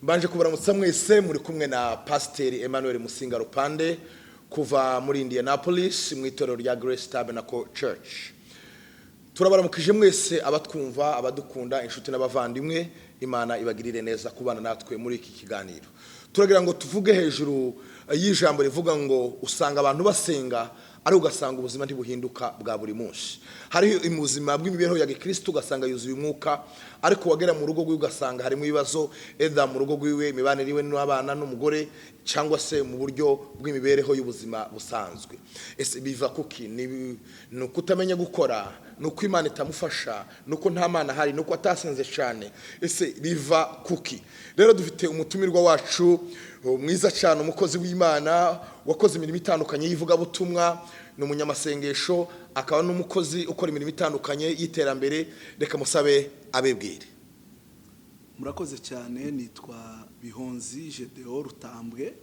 Mbanje kubaramutsa mwese muri kumwe na Pasiteri Emmanuel Musinga Rupande kuva muri Indianapolis mu itorero rya Grace Tabernacle Church. Turabaramukije mwese abatwumva, abadukunda, inshuti n'abavandimwe. Imana ibagirire neza kubana natwe muri iki kiganiro. Turagira ngo tuvuge hejuru y'ijambo rivuga ngo usanga abantu basenga ari ugasanga ubuzima ntibuhinduka bwa buri munsi. Hari ubuzima bw'imibereho ya Gikristo ugasanga yuzuye umwuka, ariko wagera mu rugo ugasanga harimo ibibazo, eda mu rugo rwiwe, imibanire iwe n'abana n'umugore, cyangwa se mu buryo bw'imibereho y'ubuzima busanzwe. Ese biva kuki? Ni ukutamenya gukora, nuko Imana itamufasha, nuko nta mana hari, nuko atasenze cyane. Ese biva kuki? Rero dufite umutumirwa wacu mwiza cyane, umukozi w'Imana wakoze imirimo itandukanye y'ivugabutumwa, ni umunyamasengesho, akaba n'umukozi ukora imirimo itandukanye y'iterambere. Reka musabe abebwire. Murakoze cyane, nitwa Bihonzi Gedeon Rutambwe,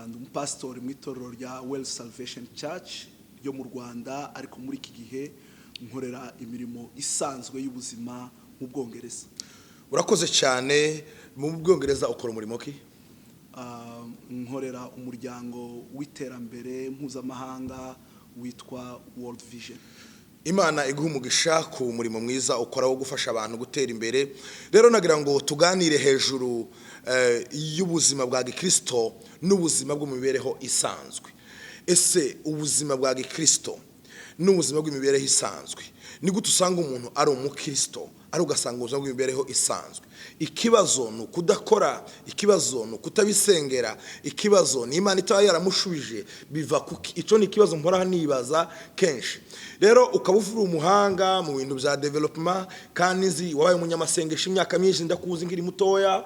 ndi umupasitori mu itorero rya Well Salvation Church ryo mu Rwanda, ariko muri iki gihe nkorera imirimo isanzwe y'ubuzima mu Bwongereza. Urakoze cyane. Mu Bwongereza ukora umurimo ki? Nkorera umuryango w'iterambere mpuzamahanga witwa World Vision. Imana iguha umugisha ku murimo mwiza ukora wo gufasha abantu gutera imbere. Rero nagira ngo tuganire hejuru y'ubuzima bwa Gikristo n'ubuzima bwo mu mibereho isanzwe. Ese ubuzima bwa Gikristo n'ubuzima bw'imibereho isanzwe, ni gute usanga umuntu ari umukristo ari ugasanga ubuzima bw'imibereho isanzwe? Ikibazo ni ukudakora, ikibazo ni ukutabisengera, ikibazo ni Imana itaba yaramushubije. Biva kuki? Icyo ni ikibazo mpora nibaza kenshi. Rero ukaba uri umuhanga mu bintu bya development, kandi nzi wabaye umunyamasengesho imyaka myinshi, ndakuzi nkiri mutoya,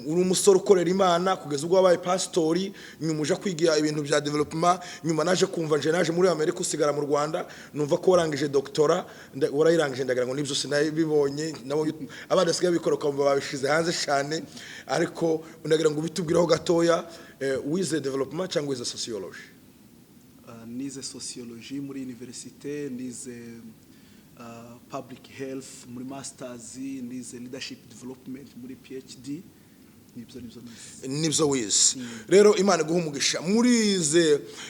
uri umusore ukorera Imana kugeza ubwo wabaye pastori, nyuma uje kwigira ibintu bya development, nyuma naje kumva naje muri Amerika usigara mu Rwanda, numva ko warangije doctora, warayirangije, ndagira ngo nibyo sinabibonye, nabo abadasigaye bikora ukumva babishize hanze cyane, ariko ndagira ngo bitubwireho gatoya. Wize development cyangwa wize sociology? Nize sociology muri universite, nize public health muri masters, nize leadership development muri PhD. Nibyo wize. Rero Imana iguha umugisha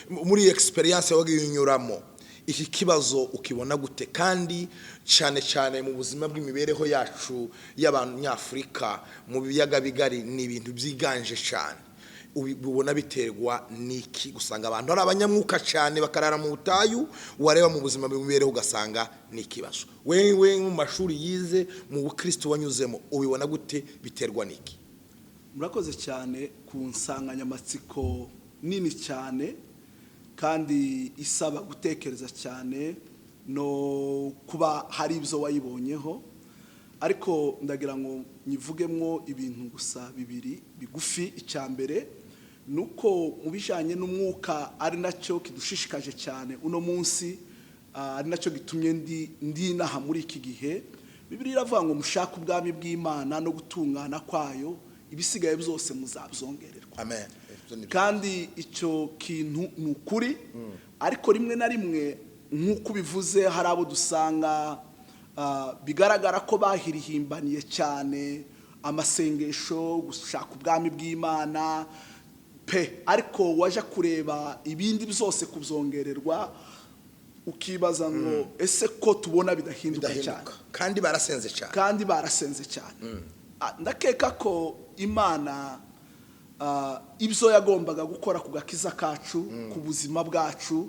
muri experience waginyuramo. Iki kibazo ukibona gute? Kandi cyane cyane mu buzima bw'imibereho yacu y'abanyafrika mu biyaga bigari ni ibintu byiganje cyane. Ubona biterwa niki gusanga abantu ari abanyamwuka cyane bakarara mu butayu, wareba mu buzima bw'imibereho ugasanga ni ikibazo? Wewe mu mashuri yize, mu Bukristo wanyuzemo, ubibona gute? Biterwa niki? Murakoze cyane ku nsanganyamatsiko nini cyane kandi isaba gutekereza cyane no kuba hari ibyo wayibonyeho, ariko ndagira ngo nyivugemo ibintu gusa bibiri bigufi. Icyambere nuko mu bijanye n'umwuka ari nacyo kidushishikaje cyane uno munsi, ari nacyo gitumye ndi naha muri iki gihe. Bibiliya iravuga ngo mushaka ubwami bw'Imana no gutungana kwayo, ibisigaye byose muzabyongererwa. Amen. Kandi icyo kintu ni ukuri, ariko rimwe na rimwe nk'uko bivuze hari abo dusanga bigaragara ko bahirihimbaniye cyane amasengesho, gushaka ubwami bw'Imana pe, ariko waje kureba ibindi byose kubyongererwa, ukibaza ngo ese ko tubona bidahinduka cyane, kandi barasenze cyane. Ndakeka ko Imana ibyo yagombaga gukora ku gakiza kacu, ku buzima bwacu,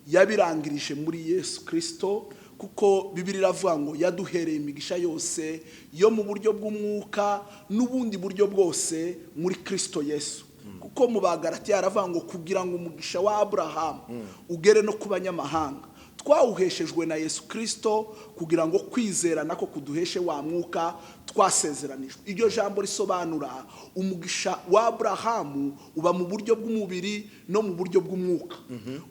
yabirangirije muri Yesu Kristo, kuko Bibiliya iravuga ngo yaduhereye imigisha yose yo mu buryo bw'umwuka n'ubundi buryo bwose muri Kristo Yesu. Kuko mu Bagalatiya aravuga ngo kugira ngo umugisha wa Aburahamu ugere no ku banyamahanga, twawuheshejwe na Yesu Kristo, kugira ngo kwizera nako kuduheshe wa mwuka twasezeranijwe. Iryo jambo risobanura umugisha wa Aburahamu uba mu buryo bw'umubiri no mu buryo bw'umwuka.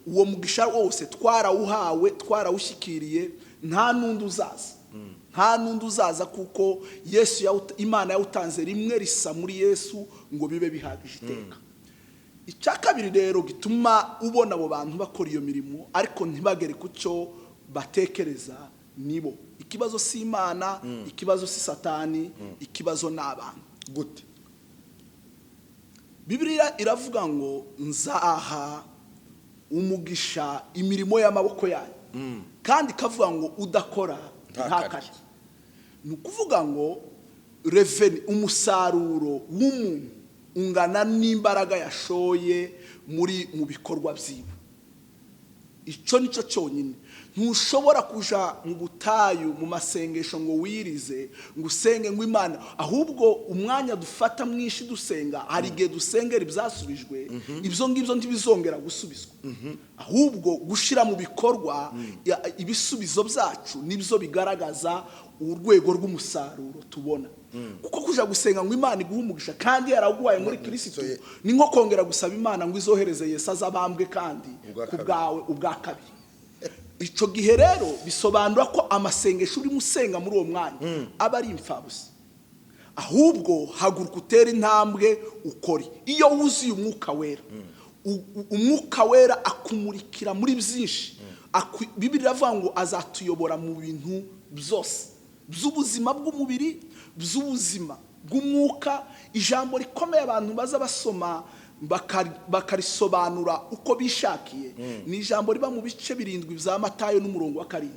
Uwo mugisha wose twarawuhawe, twarawushyikiriye, nta nundi uzaza, kuko Imana yawutanze rimwe risa muri Yesu ngo bibe bihagije iteka. Icya kabiri rero gituma ubona abo bantu bakora iyo mirimo ariko ntibagere ku cyo batekereza nibo. Ikibazo si Imana, ikibazo si Satani, ikibazo n'abantu. gute? Bibiliya iravuga ngo nzaha umugisha imirimo y'amaboko yanyu, kandi ikavuga ngo udakora ntakarye. Ni ukuvuga ngo reveni, umusaruro w'umuntu ungana n'imbaraga yashoye mu bikorwa byiwe. Icyo nicyo cyonyine. Ntushobora kuja mu butayu mu masengesho ngo wirize ngo usenge ngo Imana, ahubwo umwanya dufata mwinshi dusenga, hari igihe dusengera ibyasubijwe, ibyo ngibyo ntibizongera gusubizwa, ahubwo gushira mu bikorwa ibisubizo byacu nibyo bigaragaza urwego rw'umusaruro tubona. Kuko kuja gusenga ngo Imana iguhe umugisha kandi yaraguhaye muri Kristo, ni nko kongera gusaba Imana ngo izohereze Yesu azabambwe kandi kubwawe ubwa kabiri. Icyo gihe rero bisobanura ko amasengesho uri musenga muri uwo mwanya aba ari imfabusa, ahubwo haguruka utera intambwe ukore. Iyo wuzuye umwuka wera, umwuka wera akumurikira muri byinshi. Bibiliya iravuga ngo azatuyobora mu bintu byose by'ubuzima bw'umubiri, by'ubuzima bw'umwuka. Ijambo rikomeye abantu baza basoma bakarisobanura uko bishakiye, ni ijambo riba mu bice 7 bya Matayo n'umurongo wa 7.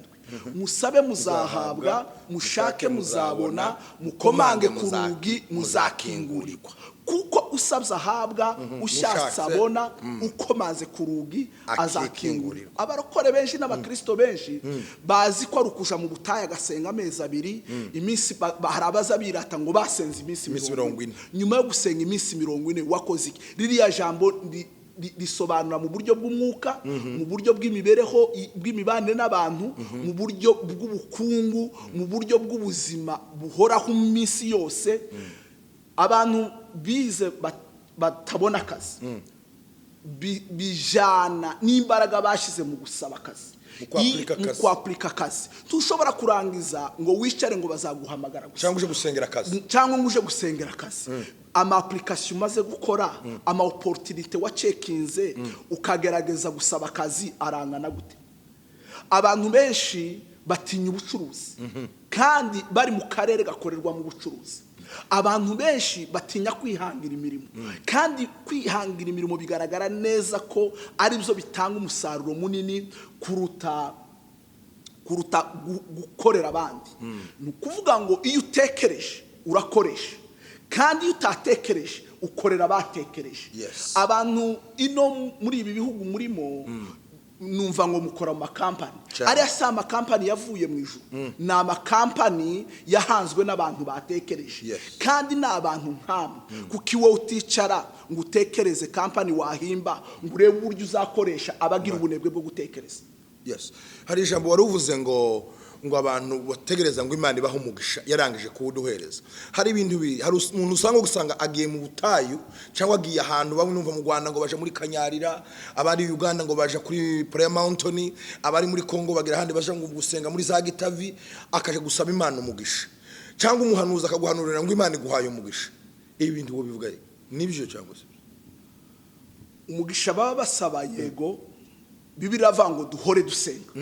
Musabe muzahabwa, mushake muzabona, mukomange ku rugi muzakingurirwa. Kuko usabye ahabwa, ushatse abona, ukomanze ku rugi azakingurirwa. Abarokore benshi n'abakristo benshi bazi ko rukusha mu butayu agasenga amezi 2, iminsi hari abaza birata ngo basenze iminsi 40. Nyuma yo gusenga iminsi 40 wakoze iki? Ririya jambo risobanura mu buryo bw'umwuka, mu buryo bw'imibereho, bw'imibanire n'abantu, mu buryo bw'ubukungu, mu buryo bw'ubuzima buhoraho mu minsi yose. Abantu bize batabona akazi bijana n'imbaraga bashize mu gusaba akazi, mu kwapurika akazi. Tushobora kurangiza ngo wicare ngo bazaguhamagara gusa, cyangwa uje gusengera akazi, cyangwa uje gusengera akazi. Ama application umaze gukora, ama opportunity wacekinze, ukagerageza gusaba akazi, arangana gute? Abantu benshi batinya ubucuruzi kandi bari mu karere gakorerwa mu bucuruzi. Abantu benshi batinya kwihangira imirimo, kandi kwihangira imirimo bigaragara neza ko ari byo bitanga umusaruro munini kuruta gukorera abandi. Ni ukuvuga ngo iyo utekereje urakoresha, kandi iyo utatekereje ukorera abatekereje. Abantu ino muri ibi bihugu murimo, numva ngo mukora mu makampani, ariya si amakampani yavuye mu ijuru, ni amakampani yahanzwe n'abantu batekereje. Kandi ni abantu nk'amwe, kuko iwe uticara ngo utekereze kampani wahimba ngo urebe uburyo uzakoresha abagira ubunebwe bwo gutekereza. Hari ijambo wari uvuze ngo abantu bategereza ngo Imana ibahe umugisha yarangije kuwuduhereza. Hari ibintu hari umuntu usanga gusanga agiye mu butayu, cyangwa agiye ahantu bamwe numva mu Rwanda ngo baje muri Kanyarira, abari Uganda ngo baje kuri Prayer Mountain, abari muri Kongo bagira ahandi baje ngo gusenga muri za Gitavi, akaje gusaba Imana umugisha, cyangwa umuhanuzi akaguhanurira ngo Imana iguhaye umugisha. Ibi bintu wo bivuga nibyo cyangwa se umugisha baba basaba? Yego, Bibiliya iravuga ngo duhore dusenga,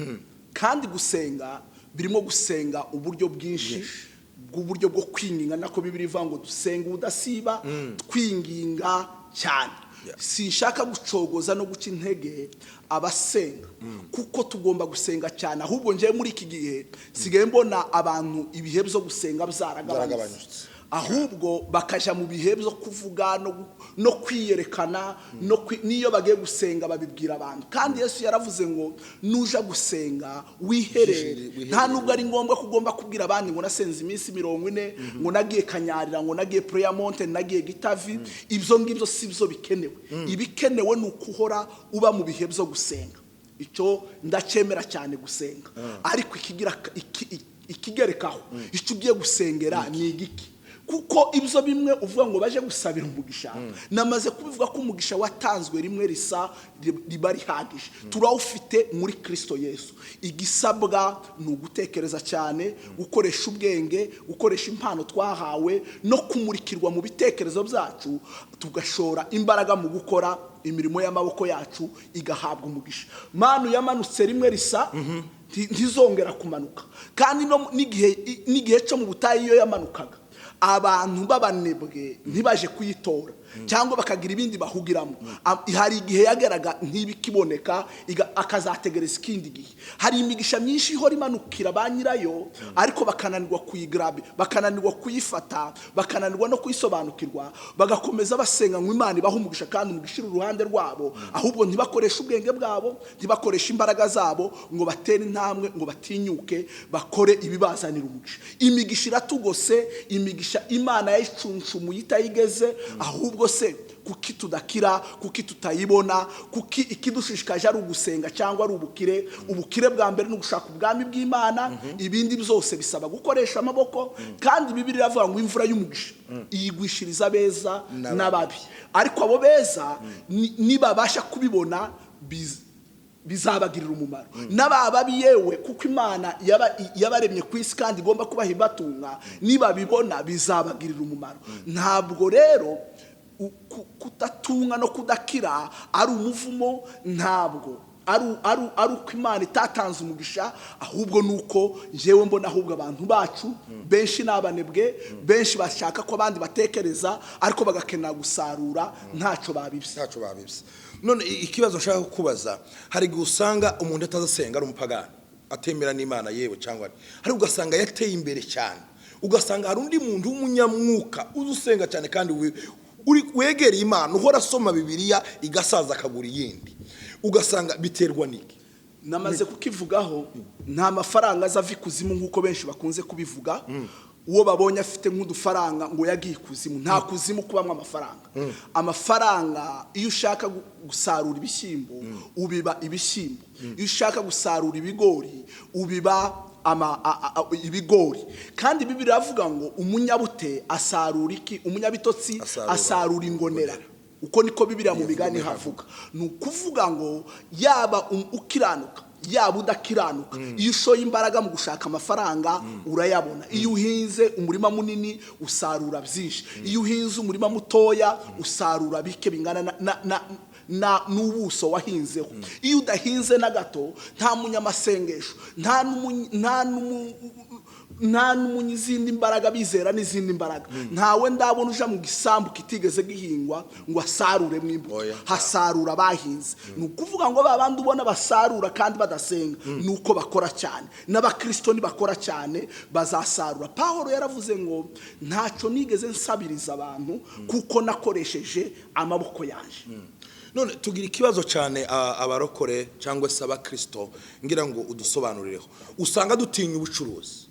kandi gusenga birimo gusenga uburyo bwinshi, bw'uburyo bwo kwinginga. Nako Bibiliya ivuga ngo dusenga udasiba, twinginga cyane. Sinshaka gucogoza no guca intege abasenga, kuko tugomba gusenga cyane. Ahubwo nje muri iki gihe sigaye mbona abantu ibihe byo gusenga byaragabanutse, ahubwo bakaja mu bihe byo kuvuga no kwiyerekana, niyo bagiye gusenga babibwira abantu. Kandi Yesu yaravuze ngo nuja gusenga wiherere. Nta nubwo ari ngombwa kugomba kubwira abandi ngo nasenze iminsi 40, ngo nagiye Kanyarira, ngo nagiye Prayer Mountain, nagiye Gitavi. Ibyo ngibyo si byo bikenewe. Ibikenewe ni ukuhora uba mu bihe byo gusenga. Icyo ndacemera cyane gusenga, ariko ikigerekaho icyo ugiye gusengera ni igiki? Kuko ibyo bimwe uvuga ngo baje gusabira umugisha, namaze kubivuga ko umugisha watanzwe rimwe risa riba rihagije. Turawufite muri Kristo Yesu. Igisabwa ni ugutekereza cyane, gukoresha ubwenge, gukoresha impano twahawe, no kumurikirwa mu bitekerezo byacu, tugashora imbaraga mu gukora imirimo y'amaboko yacu, igahabwa umugisha. Manu yamanutse rimwe risa ntizongera kumanuka, kandi n'igihe cyo mu butayu iyo yamanukaga, abantu b'abanebwe ntibaje kuyitora cyangwa bakagira ibindi bahugiramo. Hari igihe yageraga ntibikiboneka akazategereza ikindi gihe. Hari imigisha myinshi ihora imanukira ba nyirayo ariko bakananirwa kuyigrabe, bakananirwa kuyifata, bakananirwa no kuyisobanukirwa, bagakomeza basenga ngo Imana ibahe umugisha kandi umugishira uruhande rwabo, ahubwo ntibakoresha ubwenge bwabo, ntibakoresha imbaraga zabo ngo batere intambwe, ngo batinyuke bakore ibibazanira umugisha. Imigisha iratugose, imigisha Imana yayicunshumuye itayigeze, ahubwo se kuki tudakira, kuki tutayibona, kuki ikidushishikaje ari ugusenga cyangwa ari ubukire? Ubukire bwa mbere ni ugushaka ubwami bw'Imana, ibindi byose bisaba gukoresha amaboko, kandi Bibiliya iravuga ngo imvura y'umugisha iyigwishiriza abeza n'ababi, ariko abo beza nibabasha kubibona bizabagirira umumaro. N'abababi yewe kuko Imana yabaremye ku isi kandi igomba kubaha ibatunga, nibabibona bizabagirira umumaro. Ntabwo rero kudatunga no kudakira ari umuvumo, ntabwo ari uko Imana itatanze umugisha, ahubwo nuko jewe mbona ahubwo abantu bacu benshi n'abanebwe, benshi bashaka ko abandi batekereza ariko bagakenera gusarura ntacyo babibye. None ikibazo nshaka kubaza, hari gusanga umuntu atazasenga ari umupagani, atemera n'Imana yewe cyangwa hari ugasanga yateye imbere cyane, ugasanga hari undi muntu w'umunyamwuka uzusenga cyane kandi wegereye Imana, uhora asoma Bibiliya igasaza akagura yindi, ugasanga biterwa niki? Namaze kukivugaho, nta mafaranga azava ikuzimu nk'uko benshi bakunze kubivuga. Uwo babonye afite nk'udufaranga ngo yagiye ikuzimu, nta kuzimu kubamwe amafaranga. Amafaranga iyo ushaka gusarura ibishyimbo ubiba ibishyimbo, iyo ushaka gusarura ibigori ubiba ibigori. Kandi Bibiliya iravuga ngo umunyabute asarura iki? Umunyabitotsi asarura ingonera. Uko niko Bibiliya mu Migani havuga. Ni ukuvuga ngo yaba ukiranuka yaba udakiranuka, iyo ushoye imbaraga mu gushaka amafaranga urayabona. Iyo uhinze umurima munini usarura byinshi, iyo uhinze umurima mutoya usarura bike bingana n'ubuso wahinzeho. Iyo udahinze na gato nta munyamasengesho, nta n'umunyizindi imbaraga bizera n'izindi imbaraga. Ntawe ndabona uja mu gisambu kitigeze gihingwa ngo asarure mwimbuto, hasarura bahinze. Ni ukuvuga ngo babandi ubona basarura kandi badasenga nuko bakora cyane. N'abakristo nibakora cyane bazasarura. Pawulo yaravuze ngo ntacyo nigeze nsabiriza abantu kuko nakoresheje amaboko yanje. None tugira ikibazo cyane abarokore cyangwa se abakristo, ngira ngo udusobanurireho. Usanga dutinya ubucuruzi,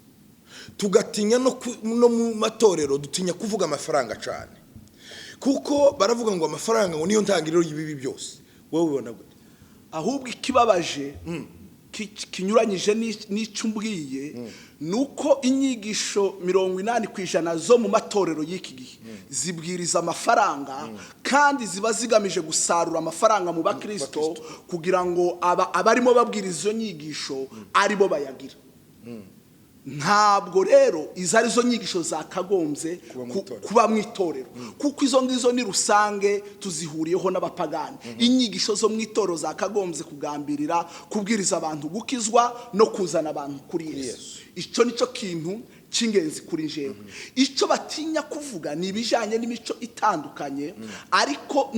tugatinya no mu matorero dutinya kuvuga amafaranga cyane, kuko baravuga ngo amafaranga ngo niyo ntangiriro y'ibibi byose. Wowe ubona gute? Ahubwo ikibabaje kinyuranyije n'icyo umbwiye nuko inyigisho 80% zo mu matorero y'iki gihe zibwiriza amafaranga, kandi ziba zigamije gusarura amafaranga mu bakristo kugira ngo abarimo babwiriza izo nyigisho aribo bayagira. Ntabwo rero izo arizo nyigisho zakagombye kuba mu itorero, kuko izo ngizo ni rusange tuzihuriyeho n'abapagani. Inyigisho zo mu itorero zakagombye kugambirira kubwiriza abantu gukizwa no kuzana abantu kuri Yesu. Icyo nicyo kintu cy'ingenzi kuri jewe. Icyo batinya kuvuga ni ibijanye n'imico itandukanye, ariko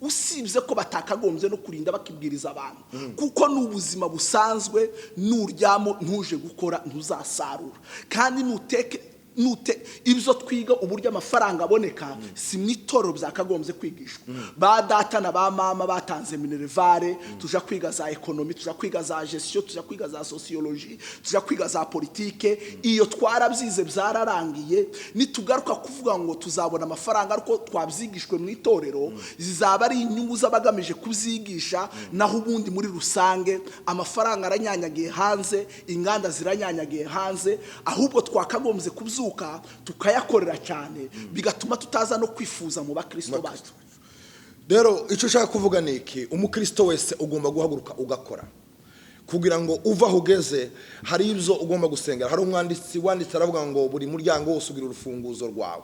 usibye ko batakagombye no kurinda bakibwiriza abantu, kuko n'ubuzima busanzwe nuryamo ntuje gukora ntuzasarura. Kandi ibyo twiga uburyo amafaranga aboneka si mu itorero byakagombye kwigishwa. Ba data na ba mama batanze minervare, tuja kwiga za ekonomi, tuja kwiga za gestion, tuja kwiga za sociologie, tuja kwiga za politike. Iyo twarabyize byararangiye, nitugaruka kuvuga ngo tuzabona amafaranga ariko twabyigishwe mu itorero, zizaba ari inyungu z'abagamije kubyigisha. Naho ubundi muri rusange amafaranga aranyanyagiye hanze, inganda ziranyanyagiye hanze, ahubwo twakagombye kubyuka tukayakorera cyane, bigatuma tutaza no kwifuza mu bakristo bacu. Rero icyo ushaka kuvuga ni iki? Umukristo wese ugomba guhaguruka ugakora kugira ngo uva aho ugeze. Hari ibyo ugomba gusengera. Hari umwanditsi wanditse aravuga ngo buri muryango wose ugira urufunguzo rwawe.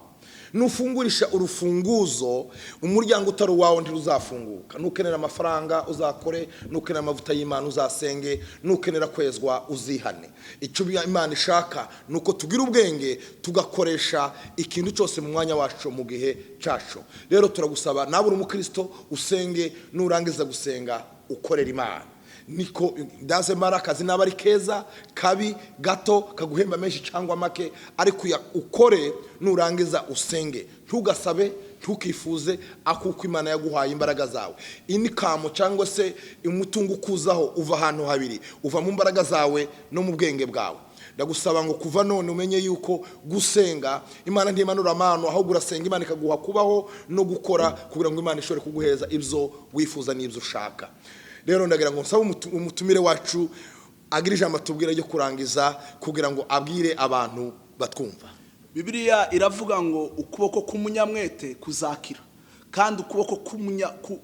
nufungurisha urufunguzo umuryango utari wawe ntiruzafunguka. Nukenera amafaranga uzakore, nukenera amavuta y'Imana uzasenge, nukenera kwezwa uzihane. Icyo Imana ishaka nuko tugira ubwenge tugakoresha ikintu cyose mu mwanya wacu mu gihe cyacu. Rero turagusaba nawe uri umukristo usenge, nurangiza gusenga ukorera Imana. Niko daze marakazi nabari keza kabi gato kaguhemba menshi cyangwa make, ariko ukore nurangiza usenge. Ntugasabe, ntukifuze akuko Imana yaguhaye imbaraga zawe. Inikamo cyangwa se umutungo ukuzaho uva ahantu habiri, uva mu mbaraga zawe no mu bwenge bwawe. Ndagusaba ngo kuva none umenye yuko gusenga Imana ntimanura amano, ahubwo urasenga Imana ikaguha kubaho no gukora kugira ngo Imana ishobore kuguheza ibyo wifuza n'ibyo ushaka. Rero ndagira ngo nsaba umutumire wacu agira ijambo atubwira ryo kurangiza kugira ngo abwire abantu batwumva. Bibiliya iravuga ngo ukuboko k'umunyamwete kuzakira kandi ukuboko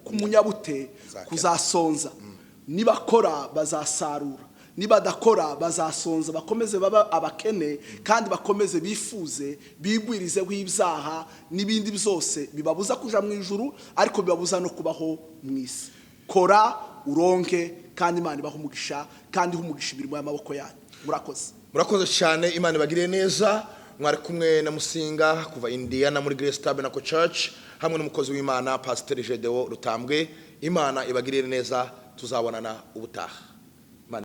k'umunyabute kuzasonza. Nibakora bazasarura, nibadakora bazasonza. Bakomeze baba abakene kandi bakomeze bifuze, bigwirizeho ibyaha n'ibindi byose bibabuza kuja mu ijuru ariko bibabuza no kubaho mu isi. Kora uronke kandi Imana ibaho umugisha kandi humugisha imirimo y'amaboko yanyu. Murakoze cyane. Imana ibagiriye neza. Mwari kumwe na Musinga kuva Indiana muri Grace Tabernacle Church hamwe n'umukozi w'Imana Pastor Gedeon Rutambwe. Imana ibagiriye neza, tuzabonana ubutaha.